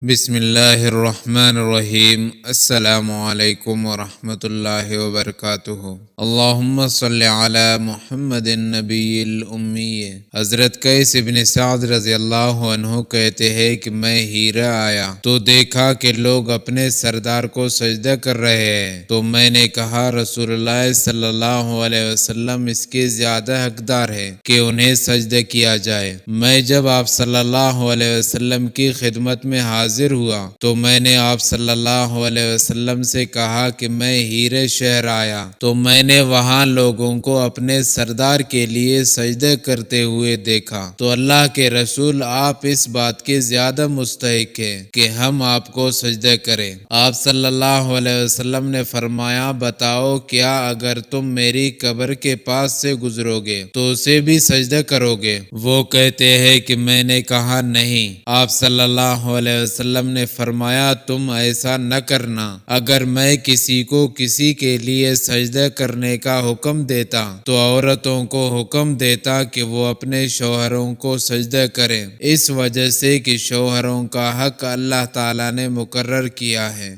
بسم اللہ الرحمن الرحیم۔ السلام علیکم ورحمۃ اللہ وبرکاتہ۔ اللہم صلی علی محمد النبی الامی۔ حضرت قیس بن سعد رضی اللہ عنہ کہتے ہیں کہ میں ہیرا آیا تو دیکھا کہ لوگ اپنے سردار کو سجدہ کر رہے ہیں، تو میں نے کہا رسول اللہ صلی اللہ علیہ وسلم اس کے زیادہ حقدار ہے کہ انہیں سجدہ کیا جائے۔ میں جب آپ صلی اللہ علیہ وسلم کی خدمت میں حاضر ہوا تو میں نے آپ صلی اللہ علیہ وسلم سے کہا کہ میں ہیرے شہر آیا تو میں نے وہاں لوگوں کو اپنے سردار کے لیے سجدے کرتے ہوئے دیکھا، تو اللہ کے رسول آپ اس بات کے زیادہ مستحق ہیں کہ ہم آپ کو سجدہ کریں۔ آپ صلی اللہ علیہ وسلم نے فرمایا، بتاؤ کیا اگر تم میری قبر کے پاس سے گزرو گے تو اسے بھی سجدہ کرو گے؟ وہ کہتے ہیں کہ میں نے کہا نہیں۔ آپ صلی اللہ علیہ وسلم نے فرمایا، تم ایسا نہ کرنا، اگر میں کسی کو کسی کے لیے سجدہ کرنے کا حکم دیتا تو عورتوں کو حکم دیتا کہ وہ اپنے شوہروں کو سجدہ کریں، اس وجہ سے کہ شوہروں کا حق اللہ تعالیٰ نے مقرر کیا ہے۔